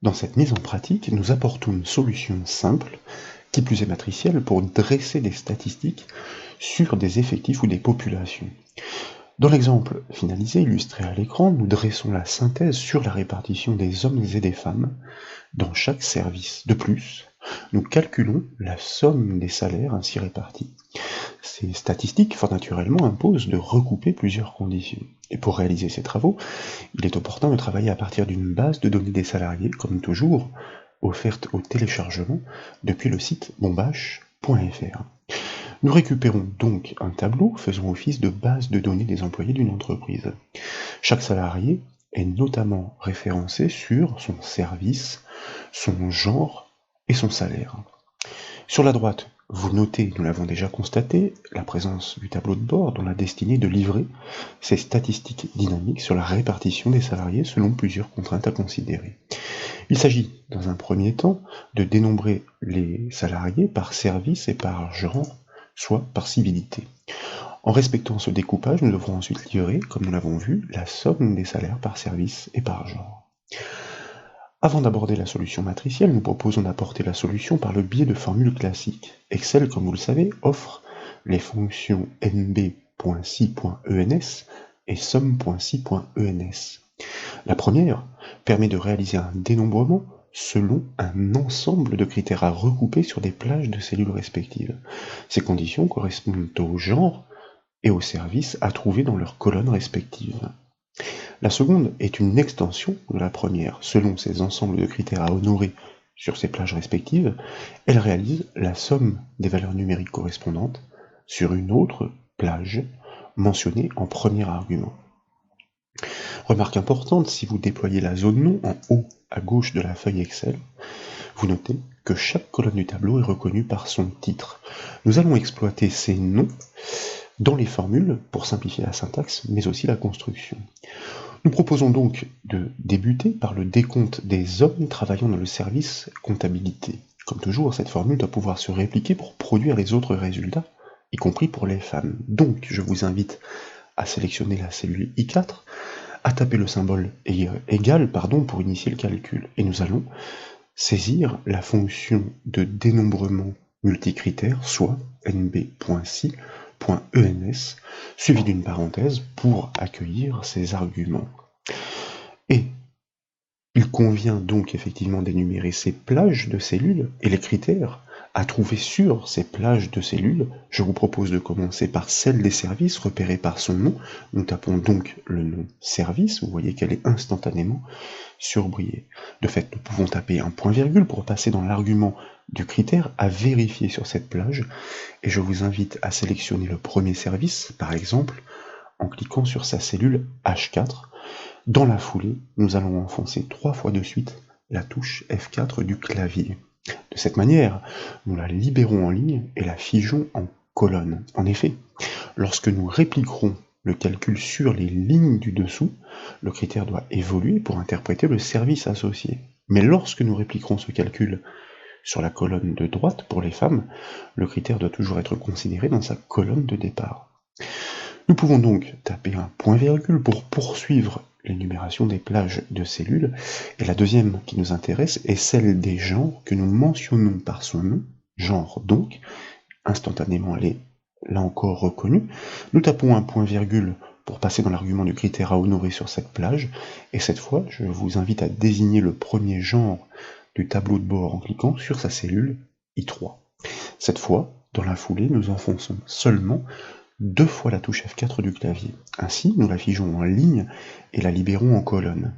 Dans cette mise en pratique, nous apportons une solution simple, qui plus est matricielle, pour dresser des statistiques sur des effectifs ou des populations. Dans l'exemple finalisé illustré à l'écran, nous dressons la synthèse sur la répartition des hommes et des femmes dans chaque service. De plus, nous calculons la somme des salaires ainsi répartis. Ces statistiques, fort naturellement, imposent de recouper plusieurs conditions. Et pour réaliser ces travaux, il est opportun de travailler à partir d'une base de données des salariés, comme toujours, offerte au téléchargement depuis le site bombache.fr. Nous récupérons donc un tableau faisant office de base de données des employés d'une entreprise. Chaque salarié est notamment référencé sur son service, son genre et son salaire. Sur la droite, vous notez, nous l'avons déjà constaté, la présence du tableau de bord dont la destinée est de livrer ces statistiques dynamiques sur la répartition des salariés selon plusieurs contraintes à considérer. Il s'agit, dans un premier temps, de dénombrer les salariés par service et par genre, soit par civilité. En respectant ce découpage, nous devrons ensuite livrer, comme nous l'avons vu, la somme des salaires par service et par genre. Avant d'aborder la solution matricielle, nous proposons d'apporter la solution par le biais de formules classiques. Excel, comme vous le savez, offre les fonctions nb.si.ens et somme.si.ens. La première permet de réaliser un dénombrement selon un ensemble de critères à recouper sur des plages de cellules respectives. Ces conditions correspondent au genre et aux services à trouver dans leurs colonnes respectives. La seconde est une extension de la première. Selon ces ensembles de critères à honorer sur ces plages respectives, elle réalise la somme des valeurs numériques correspondantes sur une autre plage mentionnée en premier argument. Remarque importante, si vous déployez la zone nom en haut à gauche de la feuille Excel, vous notez que chaque colonne du tableau est reconnue par son titre. Nous allons exploiter ces noms dans les formules pour simplifier la syntaxe, mais aussi la construction. Nous proposons donc de débuter par le décompte des hommes travaillant dans le service comptabilité. Comme toujours, cette formule doit pouvoir se répliquer pour produire les autres résultats, y compris pour les femmes. Donc, je vous invite à sélectionner la cellule I4, à taper le symbole égal pour initier le calcul. Et nous allons saisir la fonction de dénombrement multicritère, soit nb.si.ens, suivi d'une parenthèse pour accueillir ces arguments. Et il convient donc effectivement d'énumérer ces plages de cellules et les critères à trouver sur ces plages de cellules. Je vous propose de commencer par celle des services repérée par son nom. Nous tapons donc le nom service, vous voyez qu'elle est instantanément surbrillée. De fait, nous pouvons taper un point-virgule pour passer dans l'argument du critère à vérifier sur cette plage, et je vous invite à sélectionner le premier service, par exemple, en cliquant sur sa cellule H4. Dans la foulée, nous allons enfoncer 3 fois de suite la touche F4 du clavier. De cette manière, nous la libérons en ligne et la figeons en colonne. En effet, lorsque nous répliquerons le calcul sur les lignes du dessous, le critère doit évoluer pour interpréter le service associé. Mais lorsque nous répliquerons ce calcul sur la colonne de droite pour les femmes, le critère doit toujours être considéré dans sa colonne de départ. Nous pouvons donc taper un point-virgule pour poursuivre l'énumération des plages de cellules, et la deuxième qui nous intéresse est celle des genres que nous mentionnons par son nom, genre donc, instantanément elle est là encore reconnue. Nous tapons un point-virgule pour passer dans l'argument du critère à honorer sur cette plage, et cette fois je vous invite à désigner le premier genre du tableau de bord en cliquant sur sa cellule I3. Cette fois, dans la foulée, nous enfonçons seulement 2 fois la touche F4 du clavier. Ainsi, nous la figeons en ligne et la libérons en colonne.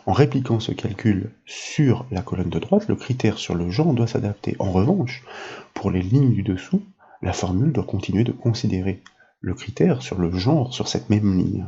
En répliquant ce calcul sur la colonne de droite, le critère sur le genre doit s'adapter. En revanche, pour les lignes du dessous, la formule doit continuer de considérer le critère sur le genre sur cette même ligne.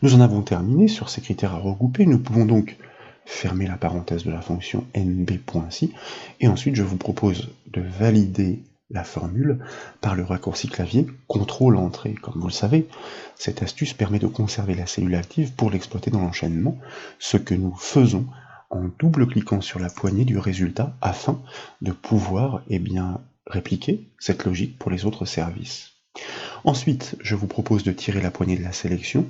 Nous en avons terminé sur ces critères à regrouper. Nous pouvons donc fermer la parenthèse de la fonction nb.si, et ensuite je vous propose de valider la formule par le raccourci clavier CTRL-Entrée. Comme vous le savez, cette astuce permet de conserver la cellule active pour l'exploiter dans l'enchaînement, ce que nous faisons en double-cliquant sur la poignée du résultat afin de pouvoir répliquer cette logique pour les autres services. Ensuite, je vous propose de tirer la poignée de la sélection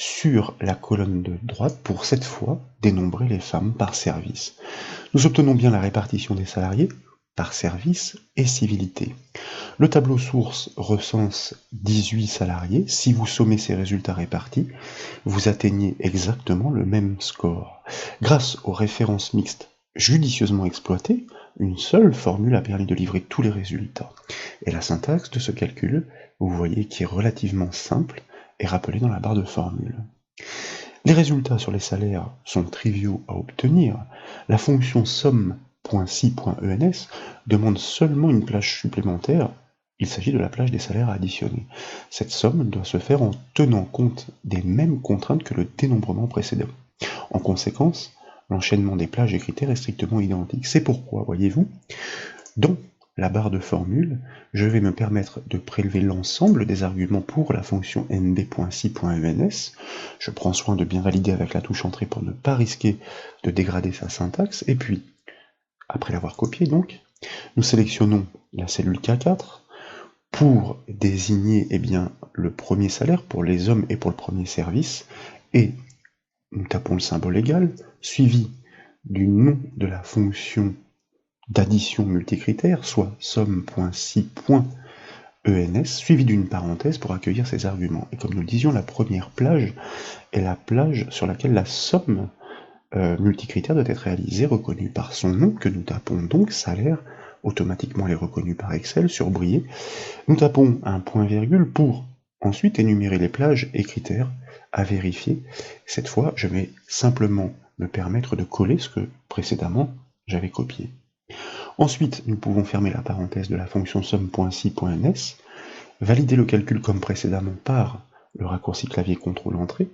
sur la colonne de droite pour cette fois dénombrer les femmes par service. Nous obtenons bien la répartition des salariés par service et civilité. Le tableau source recense 18 salariés. Si vous sommez ces résultats répartis, vous atteignez exactement le même score. Grâce aux références mixtes judicieusement exploitées, une seule formule a permis de livrer tous les résultats. Et la syntaxe de ce calcul, vous voyez, qui est relativement simple, est rappelée dans la barre de formule. Les résultats sur les salaires sont triviaux à obtenir. La fonction somme.si.ens demande seulement une plage supplémentaire. Il s'agit de la plage des salaires à additionner. Cette somme doit se faire en tenant compte des mêmes contraintes que le dénombrement précédent. En conséquence, l'enchaînement des plages et critères est strictement identique. C'est pourquoi, voyez-vous, dans la barre de formule, je vais me permettre de prélever l'ensemble des arguments pour la fonction nd.si.ens. Je prends soin de bien valider avec la touche entrée pour ne pas risquer de dégrader sa syntaxe. Et puis, après l'avoir copié donc, nous sélectionnons la cellule K4 pour désigner le premier salaire pour les hommes et pour le premier service. Et nous tapons le symbole égal, suivi du nom de la fonction d'addition multicritère, soit somme.si.ens, suivi d'une parenthèse pour accueillir ces arguments. Et comme nous le disions, la première plage est la plage sur laquelle la somme multicritère doit être réalisée, reconnue par son nom, que nous tapons donc salaire, automatiquement elle est reconnue par Excel, surbrillée. Nous tapons un point-virgule pour ensuite énumérer les plages et critères à vérifier. Cette fois, je vais simplement me permettre de coller ce que précédemment j'avais copié. Ensuite, nous pouvons fermer la parenthèse de la fonction somme.si.ns, valider le calcul comme précédemment par le raccourci clavier CTRL-Entrée,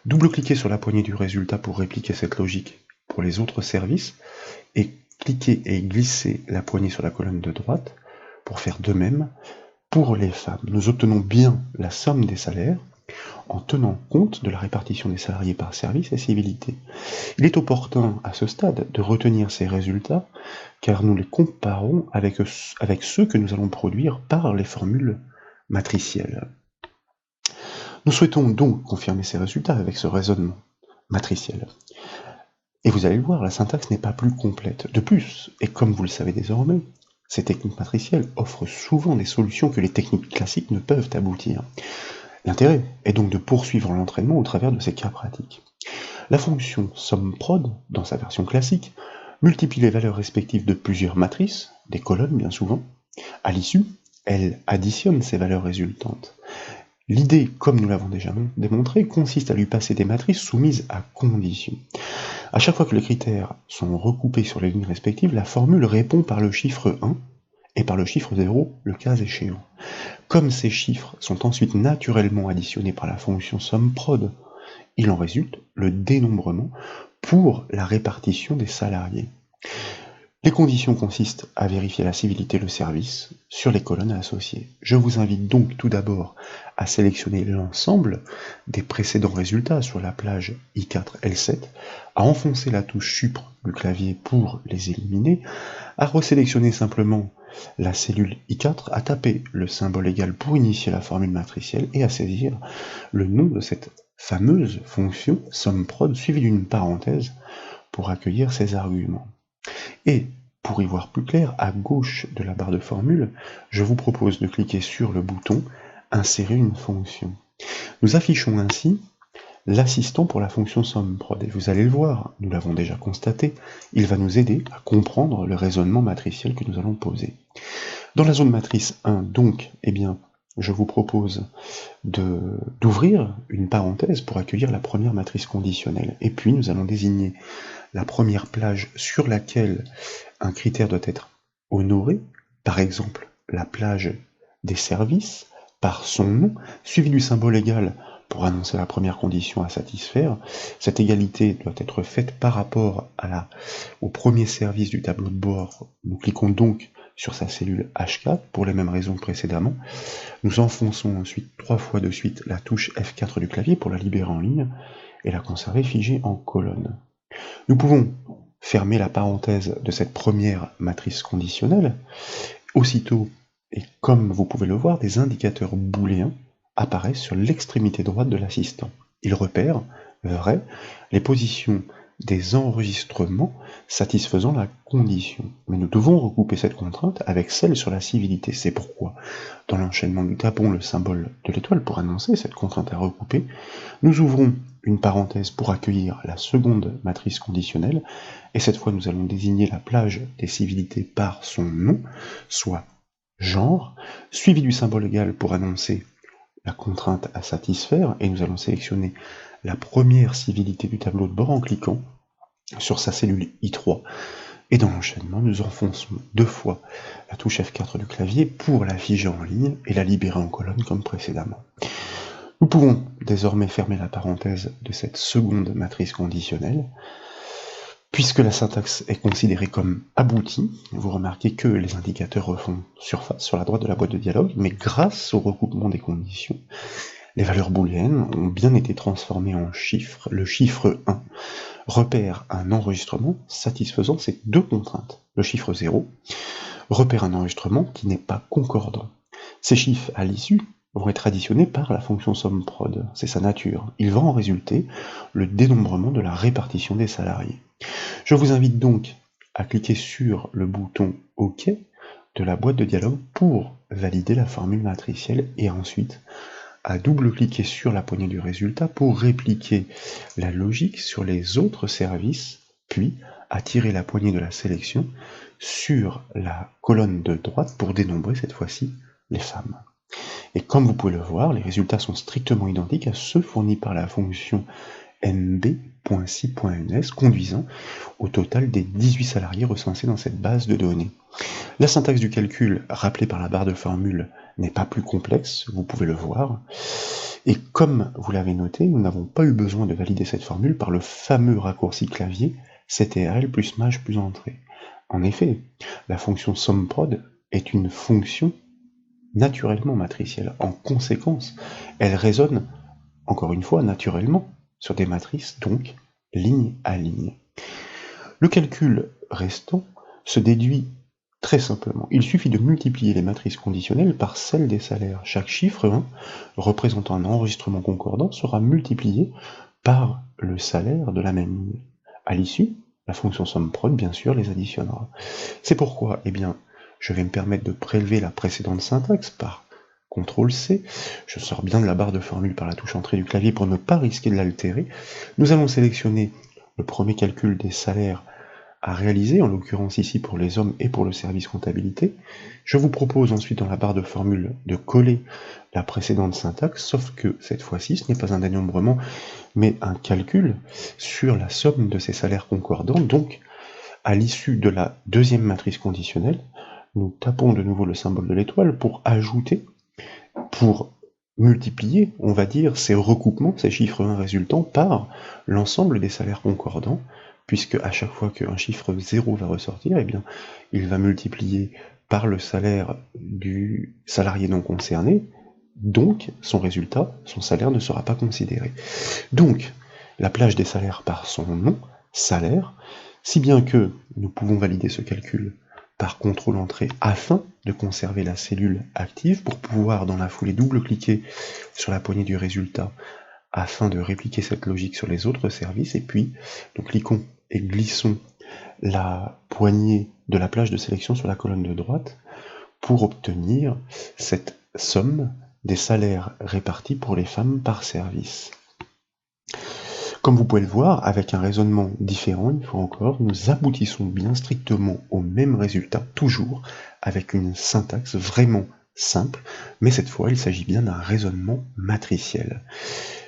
double-cliquer sur la poignée du résultat pour répliquer cette logique pour les autres services, et cliquer et glisser la poignée sur la colonne de droite pour faire de même pour les femmes. Nous obtenons bien la somme des salaires en tenant compte de la répartition des salariés par service et civilité. Il est opportun à ce stade de retenir ces résultats car nous les comparons avec ceux que nous allons produire par les formules matricielles. Nous souhaitons donc confirmer ces résultats avec ce raisonnement matriciel. Et vous allez le voir, la syntaxe n'est pas plus complète. De plus, et comme vous le savez désormais, ces techniques matricielles offrent souvent des solutions que les techniques classiques ne peuvent aboutir. L'intérêt est donc de poursuivre l'entraînement au travers de ces cas pratiques. La fonction SOMMPROD, dans sa version classique, multiplie les valeurs respectives de plusieurs matrices, des colonnes bien souvent. À l'issue, elle additionne ces valeurs résultantes. L'idée, comme nous l'avons déjà démontré, consiste à lui passer des matrices soumises à conditions. À chaque fois que les critères sont recoupés sur les lignes respectives, la formule répond par le chiffre 1 et par le chiffre 0, le cas échéant. Comme ces chiffres sont ensuite naturellement additionnés par la fonction SOMMPROD, il en résulte le dénombrement pour la répartition des salariés. Les conditions consistent à vérifier la civilité et le service sur les colonnes associées. Je vous invite donc tout d'abord à sélectionner l'ensemble des précédents résultats sur la plage I4L7, à enfoncer la touche Supr du clavier pour les éliminer, à resélectionner simplement la cellule I4, à taper le symbole égal pour initier la formule matricielle et à saisir le nom de cette fameuse fonction SOMMPROD suivie d'une parenthèse pour accueillir ces arguments. Et pour y voir plus clair, à gauche de la barre de formule, je vous propose de cliquer sur le bouton « Insérer une fonction ». Nous affichons ainsi l'assistant pour la fonction SOMMPROD. Et vous allez le voir, nous l'avons déjà constaté, il va nous aider à comprendre le raisonnement matriciel que nous allons poser. Dans la zone matrice 1, donc, je vous propose d'ouvrir une parenthèse pour accueillir la première matrice conditionnelle. Et puis nous allons désigner la première plage sur laquelle un critère doit être honoré, par exemple la plage des services, par son nom, suivi du symbole égal pour annoncer la première condition à satisfaire. Cette égalité doit être faite par rapport au premier service du tableau de bord. Nous cliquons donc sur sa cellule H4 pour les mêmes raisons que précédemment. Nous enfonçons ensuite 3 fois de suite la touche F4 du clavier pour la libérer en ligne et la conserver figée en colonne. Nous pouvons fermer la parenthèse de cette première matrice conditionnelle. Aussitôt, et comme vous pouvez le voir, des indicateurs booléens apparaissent sur l'extrémité droite de l'assistant. Il repère, vrai, les positions des enregistrements satisfaisant la condition. Mais nous devons recouper cette contrainte avec celle sur la civilité. C'est pourquoi, dans l'enchaînement, nous tapons le symbole de l'étoile pour annoncer cette contrainte à recouper. Nous ouvrons une parenthèse pour accueillir la seconde matrice conditionnelle, et cette fois nous allons désigner la plage des civilités par son nom, soit genre, suivi du symbole égal pour annoncer la contrainte à satisfaire, et nous allons sélectionner la première civilité du tableau de bord en cliquant sur sa cellule I3, et dans l'enchaînement, nous enfonçons 2 fois la touche F4 du clavier pour la figer en ligne et la libérer en colonne comme précédemment. Nous pouvons désormais fermer la parenthèse de cette seconde matrice conditionnelle. Puisque la syntaxe est considérée comme aboutie, vous remarquez que les indicateurs refont surface sur la droite de la boîte de dialogue, mais grâce au recoupement des conditions, les valeurs booléennes ont bien été transformées en chiffres. Le chiffre 1 repère un enregistrement satisfaisant ces 2 contraintes. Le chiffre 0 repère un enregistrement qui n'est pas concordant. Ces chiffres, à l'issue, vont être additionnés par la fonction SUMPROD. C'est sa nature. Il va en résulter le dénombrement de la répartition des salariés. Je vous invite donc à cliquer sur le bouton OK de la boîte de dialogue pour valider la formule matricielle et ensuite à double-cliquer sur la poignée du résultat pour répliquer la logique sur les autres services, puis à tirer la poignée de la sélection sur la colonne de droite pour dénombrer cette fois-ci les femmes. Et comme vous pouvez le voir, les résultats sont strictement identiques à ceux fournis par la fonction mb.si.ns, conduisant au total des 18 salariés recensés dans cette base de données. La syntaxe du calcul, rappelée par la barre de formule, n'est pas plus complexe, vous pouvez le voir. Et comme vous l'avez noté, nous n'avons pas eu besoin de valider cette formule par le fameux raccourci clavier CTRL plus maj plus entrée. En effet, la fonction SUMPROD est une fonction naturellement matricielle. En conséquence, elle raisonne, encore une fois, naturellement, sur des matrices, donc ligne à ligne. Le calcul restant se déduit très simplement. Il suffit de multiplier les matrices conditionnelles par celles des salaires. Chaque chiffre 1 représentant un enregistrement concordant sera multiplié par le salaire de la même ligne. À l'issue, la fonction SUMPROD, bien sûr, les additionnera. C'est pourquoi, je vais me permettre de prélever la précédente syntaxe par CTRL-C, je sors bien de la barre de formule par la touche entrée du clavier pour ne pas risquer de l'altérer. Nous allons sélectionner le premier calcul des salaires à réaliser, en l'occurrence ici pour les hommes et pour le service comptabilité. Je vous propose ensuite dans la barre de formule de coller la précédente syntaxe, sauf que cette fois-ci ce n'est pas un dénombrement, mais un calcul sur la somme de ces salaires concordants. Donc, à l'issue de la deuxième matrice conditionnelle, nous tapons de nouveau le symbole de l'étoile pour ajouter, pour multiplier, on va dire, ces recoupements, ces chiffres 1 résultants, par l'ensemble des salaires concordants, puisque à chaque fois qu'un chiffre 0 va ressortir, il va multiplier par le salaire du salarié non concerné, donc son résultat, son salaire ne sera pas considéré. Donc, la plage des salaires par son nom, salaire, si bien que nous pouvons valider ce calcul par CTRL-Entrée afin de conserver la cellule active pour pouvoir dans la foulée double-cliquer sur la poignée du résultat afin de répliquer cette logique sur les autres services, et puis nous cliquons et glissons la poignée de la plage de sélection sur la colonne de droite pour obtenir cette somme des salaires répartis pour les femmes par service. Comme vous pouvez le voir, avec un raisonnement différent, une fois encore, nous aboutissons bien strictement au même résultat, toujours avec une syntaxe vraiment simple, mais cette fois il s'agit bien d'un raisonnement matriciel.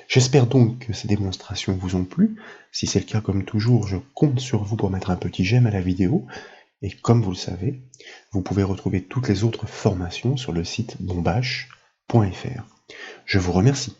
J'espère donc que ces démonstrations vous ont plu. Si c'est le cas, comme toujours, je compte sur vous pour mettre un petit j'aime à la vidéo, et comme vous le savez, vous pouvez retrouver toutes les autres formations sur le site bombache.fr. Je vous remercie.